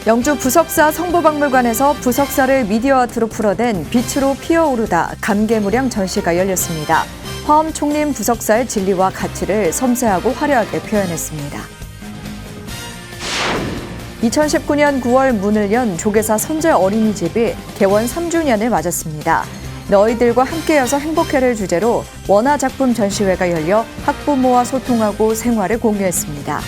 영주 부석사 성보박물관에서 부석사를 미디어 아트로 풀어낸 빛으로 피어오르다 감개무량 전시가 열렸습니다. 화엄 총림 부석사의 진리와 가치를 섬세하고 화려하게 표현했습니다. 2019년 9월 문을 연 조계사 선제 어린이집이 개원 3주년을 맞았습니다. 너희들과 함께여서 행복해를 주제로 원화 작품 전시회가 열려 학부모와 소통하고 생활을 공유했습니다.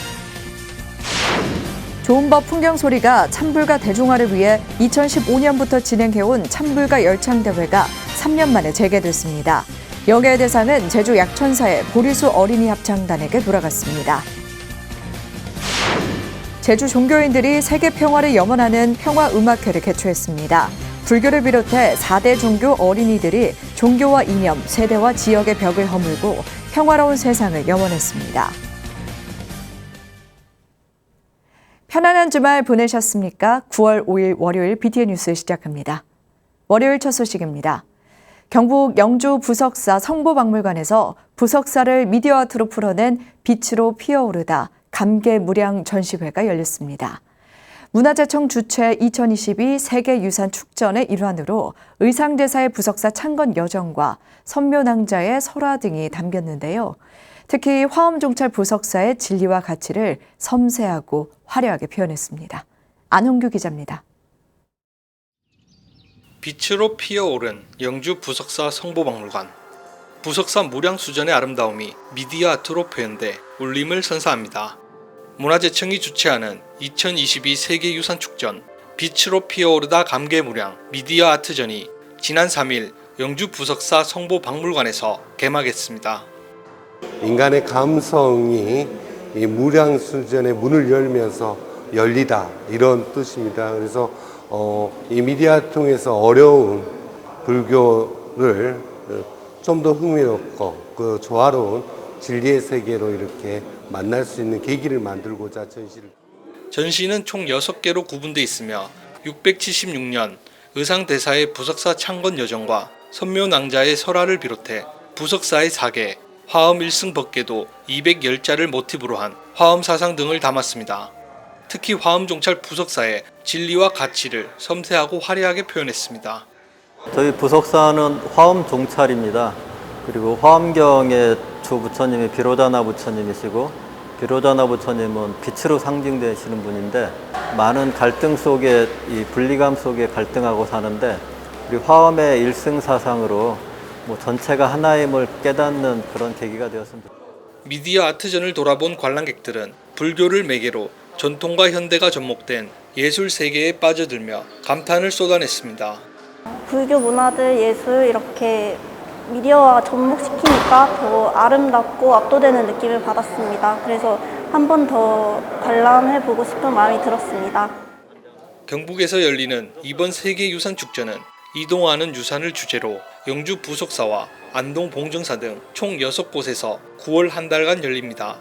좋은법 풍경소리가 찬불가 대중화를 위해 2015년부터 진행해온 찬불가 열창대회가 3년 만에 재개됐습니다. 영예의 대상은 제주 약천사의 보리수 어린이 합창단에게 돌아갔습니다. 제주 종교인들이 세계 평화를 염원하는 평화음악회를 개최했습니다. 불교를 비롯해 4대 종교 어린이들이 종교와 이념, 세대와 지역의 벽을 허물고 평화로운 세상을 염원했습니다. 편안한 주말 보내셨습니까? 9월 5일 월요일 BTN 뉴스 시작합니다. 월요일 첫 소식입니다. 경북 영주 부석사 성보박물관에서 부석사를 미디어 아트로 풀어낸 빛으로 피어오르다 감개무량 전시회가 열렸습니다. 문화재청 주최 2022 세계유산축전의 일환으로 의상대사의 부석사 창건 여정과 선묘낭자의 설화 등이 담겼는데요. 특히 화엄종찰 부석사의 진리와 가치를 섬세하고 화려하게 표현했습니다. 안홍규 기자입니다. 빛으로 피어오른 영주 부석사 성보박물관. 부석사 무량수전의 아름다움이 미디어 아트로 표현돼 울림을 선사합니다. 문화재청이 주최하는 2022 세계유산축전 빛으로 피어오르다 감개무량 미디어 아트전이 지난 3일 영주 부석사 성보박물관에서 개막했습니다. 인간의 감성이 이 무량수전의 문을 열면서 열리다 이런 뜻입니다. 그래서 이 미디어 통해서 어려운 불교를 좀 더 흥미롭고 그 조화로운 진리의 세계로 이렇게 만날 수 있는 계기를 만들고자 전시는 총 6개로 구분돼 있으며 676년 의상대사의 부석사 창건 여정과 선묘낭자의 설화를 비롯해 부석사의 사계, 화엄 일승 법계도 210자를 모티브로 한 화엄 사상 등을 담았습니다. 특히 화엄종찰 부석사의 진리와 가치를 섬세하고 화려하게 표현했습니다. 저희 부석사는 화엄종찰입니다. 그리고 화엄경의 주 부처님이 비로자나 부처님이시고 비로자나 부처님은 빛으로 상징되시는 분인데 많은 갈등 속에 이 분리감 속에 갈등하고 사는데 우리 화엄의 일승사상으로 전체가 하나임을 깨닫는 그런 계기가 되었습니다. 미디어 아트전을 돌아본 관람객들은 불교를 매개로 전통과 현대가 접목된 예술 세계에 빠져들며 감탄을 쏟아냈습니다. 불교 문화들, 예술 이렇게 미디어와 접목시키니까 더 아름답고 압도되는 느낌을 받았습니다. 그래서 한 번 더 관람해보고 싶은 마음이 들었습니다. 경북에서 열리는 이번 세계유산축전은 이동하는 유산을 주제로 영주 부석사와 안동 봉정사 등 총 6곳에서 9월 한 달간 열립니다.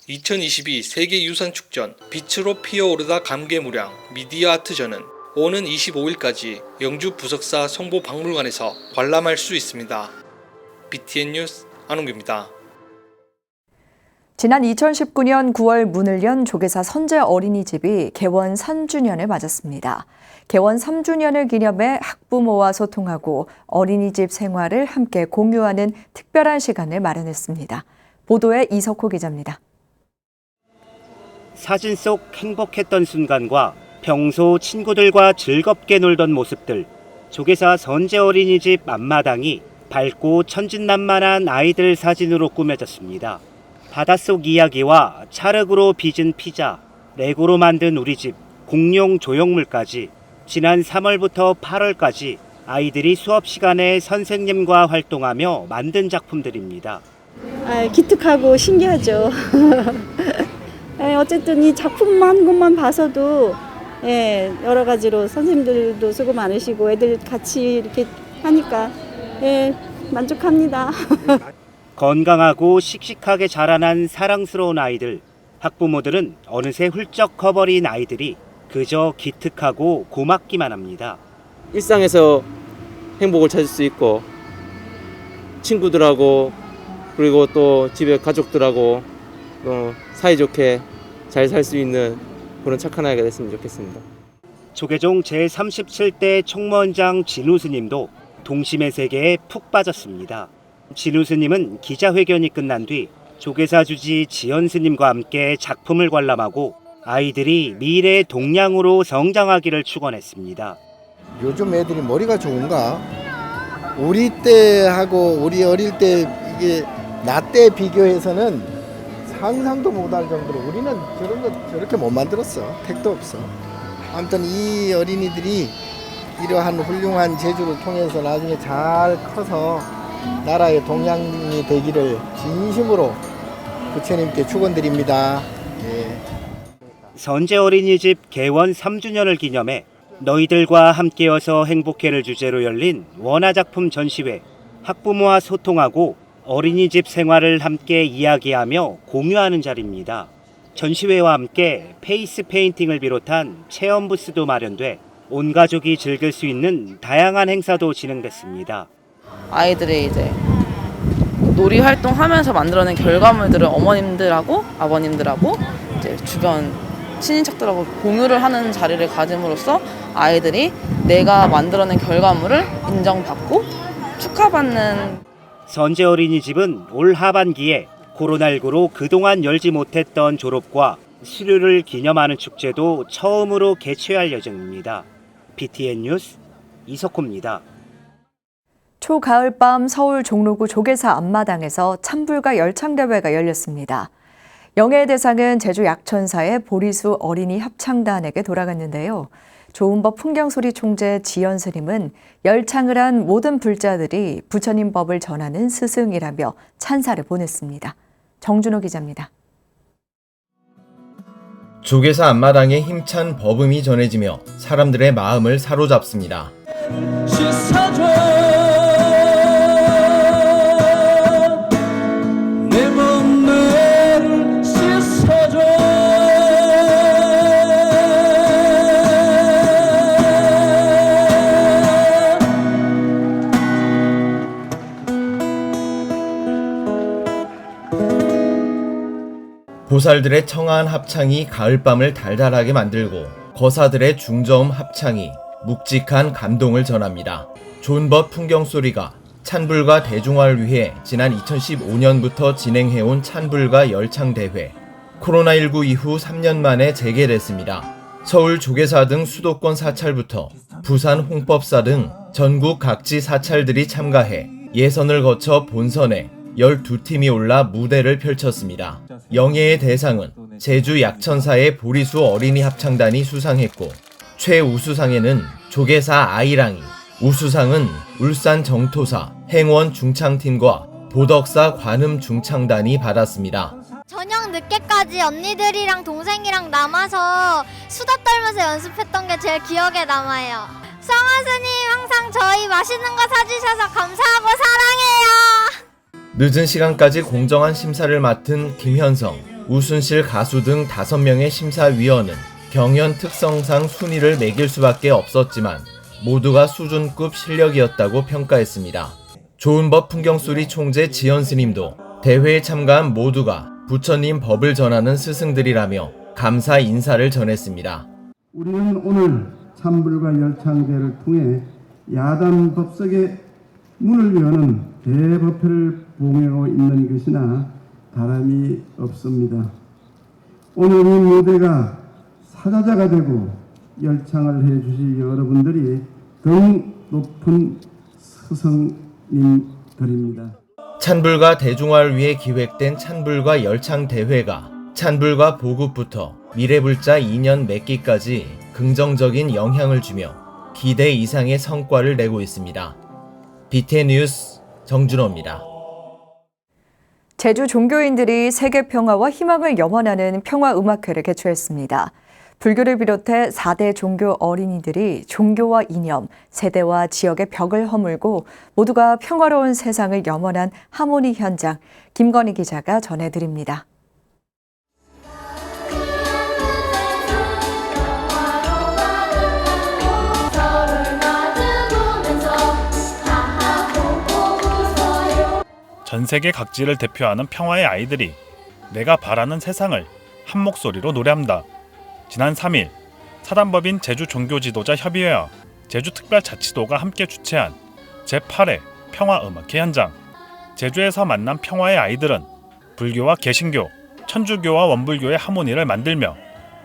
2022 세계유산축전 빛으로 피어오르다 감개무량 미디어 아트전은 오는 25일까지 영주 부석사 성보박물관에서 관람할 수 있습니다. BTN 뉴스 안홍규입니다. 지난 2019년 9월 문을 연 조계사 선제 어린이집이 개원 3주년을 맞았습니다. 개원 3주년을 기념해 학부모와 소통하고 어린이집 생활을 함께 공유하는 특별한 시간을 마련했습니다. 보도에 이석호 기자입니다. 사진 속 행복했던 순간과 평소 친구들과 즐겁게 놀던 모습들, 조계사 선제 어린이집 앞마당이 밝고 천진난만한 아이들 사진으로 꾸며졌습니다. 바닷속 이야기와 찰흙으로 빚은 피자, 레고로 만든 우리 집, 공룡 조형물까지 지난 3월부터 8월까지 아이들이 수업 시간에 선생님과 활동하며 만든 작품들입니다. 기특하고 신기하죠. 어쨌든 이 작품만 것만 봐서도 여러 가지로 선생님들도 수고 많으시고 애들 같이 이렇게 하니까 만족합니다. 건강하고 씩씩하게 자라난 사랑스러운 아이들, 학부모들은 어느새 훌쩍 커버린 아이들이 그저 기특하고 고맙기만 합니다. 일상에서 행복을 찾을 수 있고 친구들하고 그리고 또 집에 가족들하고 사이좋게 잘 살 수 있는 그런 착한 아이가 됐으면 좋겠습니다. 조계종 제37대 총무원장 진우 스님도 동심의 세계에 푹 빠졌습니다. 진우 스님은 기자회견이 끝난 뒤 조계사 주지 지연 스님과 함께 작품을 관람하고 아이들이 미래의 동량으로 성장하기를 축원했습니다. 요즘 애들이 머리가 좋은가? 우리 때하고 우리 어릴 때 이게 나 때 비교해서는 상상도 못할 정도로 우리는 저런 거 저렇게 못 만들었어. 택도 없어. 아무튼 이 어린이들이 이러한 훌륭한 재주를 통해서 나중에 잘 커서 나라의 동량이 되기를 진심으로 부처님께 축원드립니다. 예. 선제 어린이집 개원 3주년을 기념해 너희들과 함께여서 행복해를 주제로 열린 원화작품 전시회, 학부모와 소통하고 어린이집 생활을 함께 이야기하며 공유하는 자리입니다. 전시회와 함께 페이스 페인팅을 비롯한 체험 부스도 마련돼 온 가족이 즐길 수 있는 다양한 행사도 진행됐습니다. 아이들이 이제 놀이 활동하면서 만들어낸 결과물들을 어머님들하고 아버님들하고 이제 주변 친인척들하고 공유를 하는 자리를 가짐으로써 아이들이 내가 만들어낸 결과물을 인정받고 축하받는. 선제 어린이집은 올 하반기에 코로나19로 그동안 열지 못했던 졸업과 수료를 기념하는 축제도 처음으로 개최할 예정입니다. BTN 뉴스 이석호입니다. 초가을밤 서울 종로구 조계사 앞마당에서 찬불과 열창대회가 열렸습니다. 영예의 대상은 제주 약천사의 보리수 어린이 합창단에게 돌아갔는데요. 조은법 풍경소리 총재 지연 스님은 열창을 한 모든 불자들이 부처님 법을 전하는 스승이라며 찬사를 보냈습니다. 정준호 기자입니다. 조계사 앞마당에 힘찬 법음이 전해지며 사람들의 마음을 사로잡습니다. 보살들의 청아한 합창이 가을밤을 달달하게 만들고 거사들의 중저음 합창이 묵직한 감동을 전합니다. 조은법 풍경소리가 찬불과 대중화를 위해 지난 2015년부터 진행해온 찬불과 열창대회. 코로나19 이후 3년 만에 재개됐습니다. 서울 조계사 등 수도권 사찰부터 부산 홍법사 등 전국 각지 사찰들이 참가해 예선을 거쳐 본선에 12팀이 올라 무대를 펼쳤습니다. 영예의 대상은 제주 약천사의 보리수 어린이 합창단이 수상했고 최우수상에는 조계사 아이랑이, 우수상은 울산 정토사 행원 중창팀과 보덕사 관음 중창단이 받았습니다. 저녁 늦게까지 언니들이랑 동생이랑 남아서 수다 떨면서 연습했던 게 제일 기억에 남아요. 성화스님 항상 저희 맛있는 거 사주셔서 감사하고 사랑해요. 늦은 시간까지 공정한 심사를 맡은 김현성, 우순실 가수 등 5명의 심사위원은 경연 특성상 순위를 매길 수밖에 없었지만 모두가 수준급 실력이었다고 평가했습니다. 조은법 풍경소리 총재 지연 스님도 대회에 참가한 모두가 부처님 법을 전하는 스승들이라며 감사 인사를 전했습니다. 우리는 오늘 찬불과 열창대를 통해 야단 법석의 문을 여는 대법회를 봉해하고 있는 것이나 다름이 없습니다. 오늘 이 무대가 사자자가 되고 열창을 해주실 여러분들이 더욱 높은 스승님들입니다. 찬불과 대중화를 위해 기획된 찬불과 열창대회가 찬불과 보급부터 미래불자 2년 맺기까지 긍정적인 영향을 주며 기대 이상의 성과를 내고 있습니다. BTN 뉴스 정준호입니다. 제주 종교인들이 세계 평화와 희망을 염원하는 평화음악회를 개최했습니다. 불교를 비롯해 4대 종교 어린이들이 종교와 이념, 세대와 지역의 벽을 허물고 모두가 평화로운 세상을 염원한 하모니 현장, 김건희 기자가 전해드립니다. 전 세계 각지를 대표하는 평화의 아이들이 내가 바라는 세상을 한 목소리로 노래합니다. 지난 3일 사단법인 제주종교지도자협의회와 제주특별자치도가 함께 주최한 제8회 평화음악회 현장. 제주에서 만난 평화의 아이들은 불교와 개신교, 천주교와 원불교의 하모니를 만들며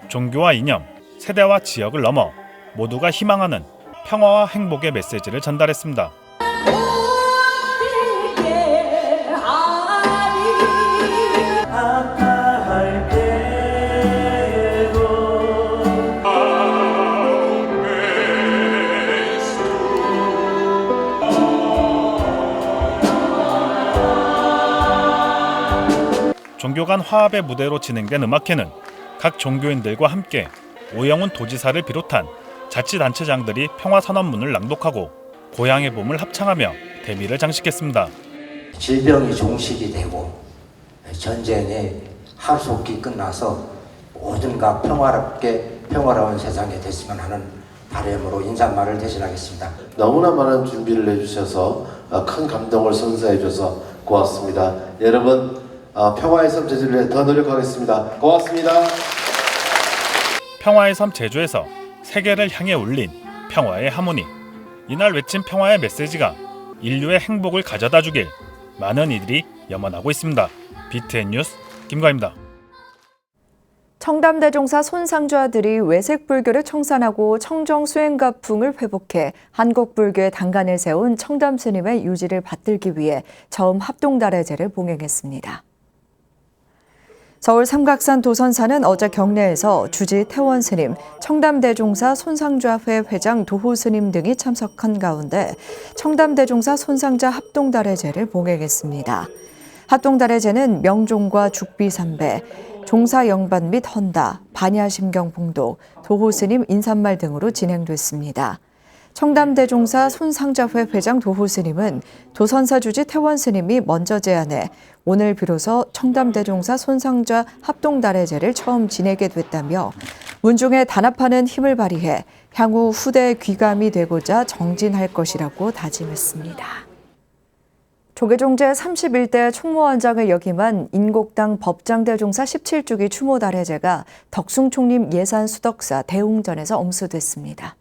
종교와 이념, 세대와 지역을 넘어 모두가 희망하는 평화와 행복의 메시지를 전달했습니다. 종교 간 화합의 무대로 진행된 음악회는 각 종교인들과 함께 오영훈 도지사를 비롯한 자치단체장들이 평화선언문을 낭독하고 고향의 봄을 합창하며 대미를 장식했습니다. 질병이 종식이 되고 전쟁이 하루속히 끝나서 모든가 평화롭게 평화로운 세상이 됐으면 하는 바람으로 인사말을 대신하겠습니다. 너무나 많은 준비를 해주셔서 큰 감동을 선사해줘서 고맙습니다. 여러분 평화의 섬 제주를 위해 더 노력하겠습니다. 고맙습니다. 평화의 섬 제주에서 세계를 향해 울린 평화의 하모니. 이날 외친 평화의 메시지가 인류의 행복을 가져다 주길 많은 이들이 염원하고 있습니다. BTN 뉴스 김가희입니다. 청담대종사 손상주아들이 외색불교를 청산하고 청정수행가풍을 회복해 한국불교의 단간을 세운 청담스님의 유지를 받들기 위해 처음 합동달해제를 봉행했습니다. 서울 삼각산 도선사는 어제 경내에서 주지 태원스님, 청담대종사 손상주아회 회장 도호스님 등이 참석한 가운데 청담대종사 손상자 합동달해제를 봉행했습니다. 합동달해제는 명종과 죽비삼배, 종사 영반 및 헌다, 반야심경 봉독, 도호스님 인사말 등으로 진행됐습니다. 청담대종사 손상자회 회장 도호스님은 도선사 주지 태원스님이 먼저 제안해 오늘 비로소 청담대종사 손상자 합동달해제를 처음 지내게 됐다며 문중에 단합하는 힘을 발휘해 향후 후대의 귀감이 되고자 정진할 것이라고 다짐했습니다. 조계종 제31대 총무원장을 역임한 인곡당 법장대종사 17주기 추모달해제가 덕숭총림 예산수덕사 대웅전에서 엄수됐습니다.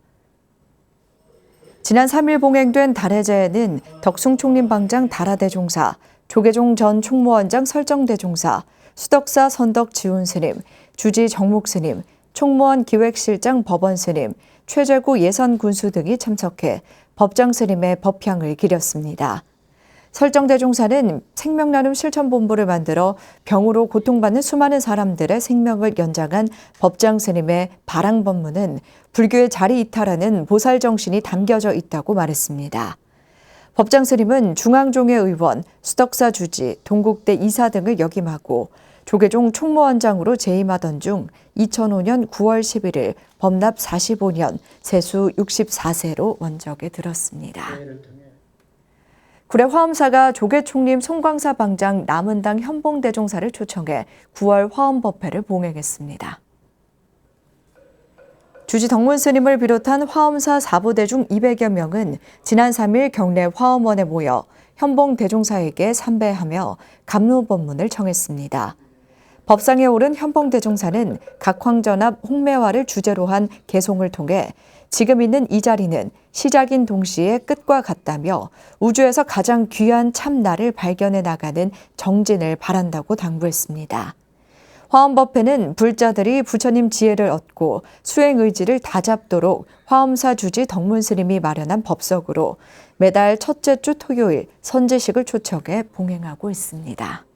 지난 3일 봉행된 달해제에는 덕숭총림 방장 달하대종사, 조계종 전 총무원장 설정대종사, 수덕사 선덕지훈스님, 주지 정목스님, 총무원 기획실장 법원스님, 최재구 예선군수 등이 참석해 법장스님의 법향을 기렸습니다. 설정대종사는 생명나눔 실천본부를 만들어 병으로 고통받는 수많은 사람들의 생명을 연장한 법장스님의 바랑법문은 불교의 자리 이탈하는 보살 정신이 담겨져 있다고 말했습니다. 법장스님은 중앙종회 의원, 수덕사 주지, 동국대 이사 등을 역임하고 조계종 총무원장으로 재임하던 중 2005년 9월 11일 법납 45년 세수 64세로 원적에 들었습니다. 구례 화엄사가 조계총림 송광사 방장 남은당 현봉대종사를 초청해 9월 화엄법회를 봉행했습니다. 주지 덕문스님을 비롯한 화엄사 4부대 중 200여 명은 지난 3일 경내 화엄원에 모여 현봉대종사에게 삼배하며 감로법문을 청했습니다. 법상에 오른 현봉대종사는 각황전합 홍매화를 주제로 한 개송을 통해 지금 있는 이 자리는 시작인 동시에 끝과 같다며 우주에서 가장 귀한 참나를 발견해 나가는 정진을 바란다고 당부했습니다. 화엄법회는 불자들이 부처님 지혜를 얻고 수행 의지를 다잡도록 화엄사 주지 덕문스님이 마련한 법석으로 매달 첫째 주 토요일 선지식을 초청해 봉행하고 있습니다.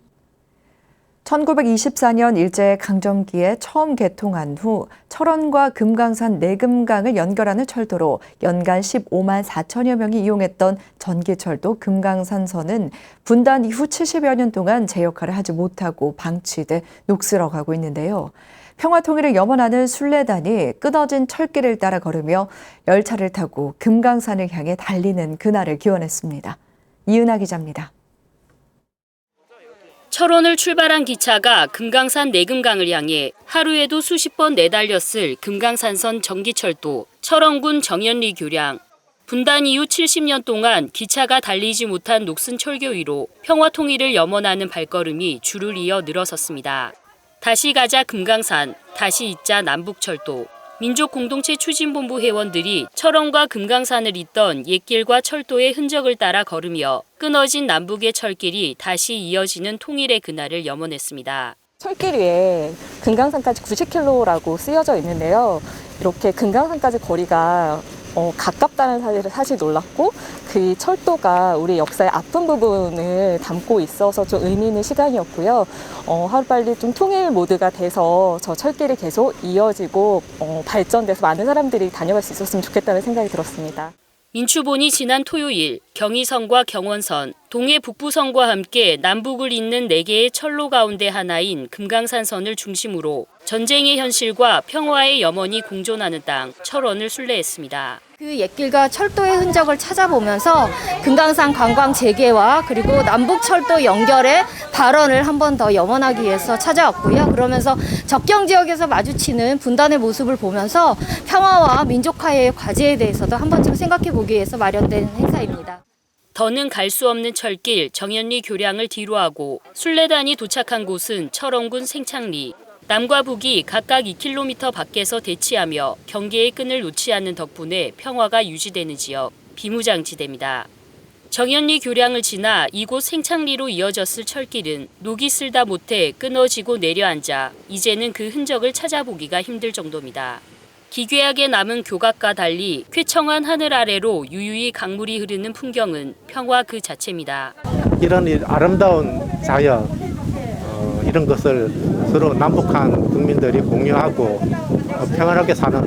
1924년 일제강점기에 처음 개통한 후 철원과 금강산 내금강을 연결하는 철도로 연간 15만 4천여 명이 이용했던 전기철도 금강산선은 분단 이후 70여 년 동안 제 역할을 하지 못하고 방치돼 녹슬어가고 있는데요. 평화통일을 염원하는 순례단이 끊어진 철길을 따라 걸으며 열차를 타고 금강산을 향해 달리는 그날을 기원했습니다. 이은하 기자입니다. 철원을 출발한 기차가 금강산 내금강을 향해 하루에도 수십 번 내달렸을 금강산선 전기철도 철원군 정연리 교량. 분단 이후 70년 동안 기차가 달리지 못한 녹슨 철교 위로 평화통일을 염원하는 발걸음이 줄을 이어 늘어섰습니다. 다시 가자 금강산, 다시 잊자 남북철도. 민족공동체 추진본부 회원들이 철원과 금강산을 잇던 옛길과 철도의 흔적을 따라 걸으며 끊어진 남북의 철길이 다시 이어지는 통일의 그날을 염원했습니다. 철길 위에 금강산까지 90km라고 쓰여져 있는데요. 이렇게 금강산까지 거리가 가깝다는 사실을 사실 놀랐고, 그 철도가 우리 역사의 아픈 부분을 담고 있어서 좀 의미 있는 시간이었고요. 하루빨리 좀 통일 모드가 돼서 저 철길이 계속 이어지고 발전돼서 많은 사람들이 다녀갈 수 있었으면 좋겠다는 생각이 들었습니다. 민추본이 지난 토요일 경의선과 경원선, 동해 북부선과 함께 남북을 잇는 4개의 철로 가운데 하나인 금강산선을 중심으로 전쟁의 현실과 평화의 염원이 공존하는 땅 철원을 순례했습니다. 그 옛길과 철도의 흔적을 찾아보면서 금강산 관광 재개와 그리고 남북철도 연결의 발언을 한 번 더 염원하기 위해서 찾아왔고요. 그러면서 접경 지역에서 마주치는 분단의 모습을 보면서 평화와 민족화의 과제에 대해서도 한 번쯤 생각해 보기 위해서 마련된 행사입니다. 더는 갈 수 없는 철길 정연리 교량을 뒤로하고 순례단이 도착한 곳은 철원군 생창리. 남과 북이 각각 2km 밖에서 대치하며 경계의 끈을 놓지 않는 덕분에 평화가 유지되는 지역 비무장지대입니다. 정연리 교량을 지나 이곳 생창리로 이어졌을 철길은 녹이 슬다 못해 끊어지고 내려앉아 이제는 그 흔적을 찾아보기가 힘들 정도입니다. 기괴하게 남은 교각과 달리 쾌청한 하늘 아래로 유유히 강물이 흐르는 풍경은 평화 그 자체입니다. 이런 아름다운 자연, 이런 것을 서로 남북한 국민들이 공유하고 평안하게 사는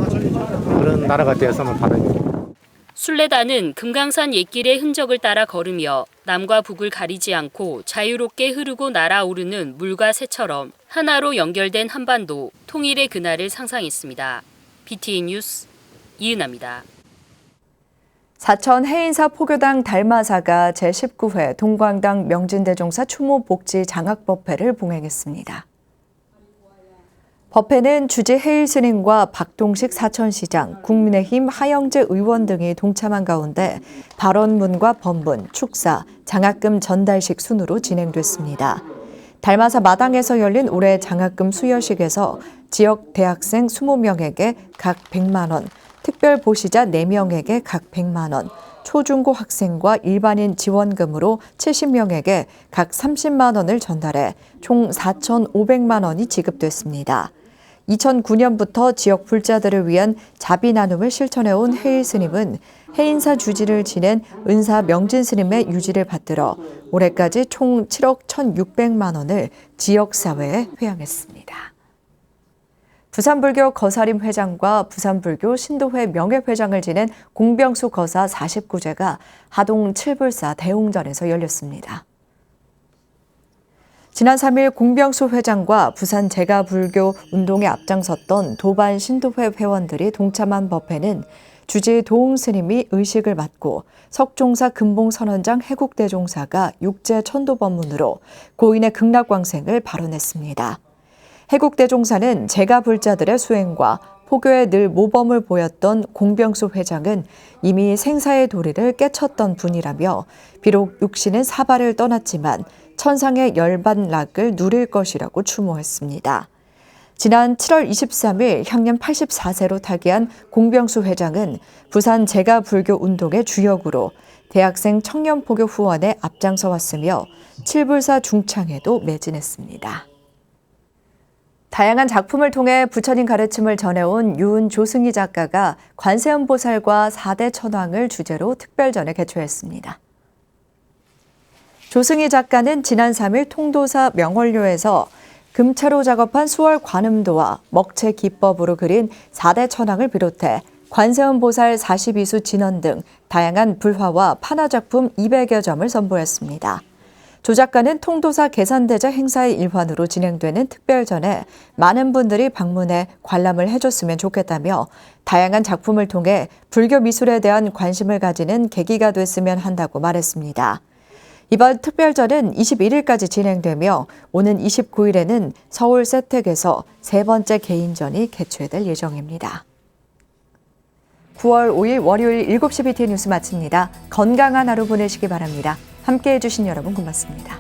그런 나라가 되었으면 바랍니다. 순례단은 금강산 옛길의 흔적을 따라 걸으며 남과 북을 가리지 않고 자유롭게 흐르고 날아오르는 물과 새처럼 하나로 연결된 한반도 통일의 그날을 상상했습니다. BTN 뉴스 이은아입니다. 사천 해인사 포교당 달마사가 제19회 동광당 명진대종사 추모복지 장학법회를 봉행했습니다. 법회는 주지 해일 스님과 박동식 사천시장, 국민의힘 하영재 의원 등이 동참한 가운데 발언문과 법문, 축사, 장학금 전달식 순으로 진행됐습니다. 달마사 마당에서 열린 올해 장학금 수여식에서 지역 대학생 20명에게 각 100만 원, 특별 보시자 4명에게 각 100만 원, 초중고 학생과 일반인 지원금으로 70명에게 각 30만 원을 전달해 총 4,500만 원이 지급됐습니다. 2009년부터 지역 불자들을 위한 자비 나눔을 실천해온 해일 스님은 해인사 주지를 지낸 은사 명진 스님의 유지를 받들어 올해까지 총 7억 1,600만 원을 지역사회에 회양했습니다. 부산불교 거사림 회장과 부산불교 신도회 명예회장을 지낸 공병수 거사 49제가 하동 칠불사 대웅전에서 열렸습니다. 지난 3일 공병수 회장과 부산 제가불교 운동에 앞장섰던 도반 신도회 회원들이 동참한 법회는 주지 도웅 스님이 의식을 맡고 석종사 금봉선원장 해국대종사가 육제 천도법문으로 고인의 극락광생을 발언했습니다. 해국대종사는 제가불자들의 수행과 포교에 늘 모범을 보였던 공병수 회장은 이미 생사의 도리를 깨쳤던 분이라며 비록 육신은 사발을 떠났지만 천상의 열반락을 누릴 것이라고 추모했습니다. 지난 7월 23일 향년 84세로 타계한 공병수 회장은 부산 제가불교 운동의 주역으로 대학생 청년포교 후원에 앞장서 왔으며 칠불사 중창에도 매진했습니다. 다양한 작품을 통해 부처님 가르침을 전해온 유은 조승희 작가가 관세음보살과 4대 천왕을 주제로 특별전을 개최했습니다. 조승희 작가는 지난 3일 통도사 명월료에서 금채로 작업한 수월 관음도와 먹채 기법으로 그린 4대 천왕을 비롯해 관세음보살 42수 진원 등 다양한 불화와 판화 작품 200여 점을 선보였습니다. 조 작가는 통도사 계산대자 행사의 일환으로 진행되는 특별전에 많은 분들이 방문해 관람을 해줬으면 좋겠다며 다양한 작품을 통해 불교 미술에 대한 관심을 가지는 계기가 됐으면 한다고 말했습니다. 이번 특별전은 21일까지 진행되며 오는 29일에는 서울 세택에서 세 번째 개인전이 개최될 예정입니다. 9월 5일 월요일 7시 BTN 뉴스 마칩니다. 건강한 하루 보내시기 바랍니다. 함께해 주신 여러분 고맙습니다.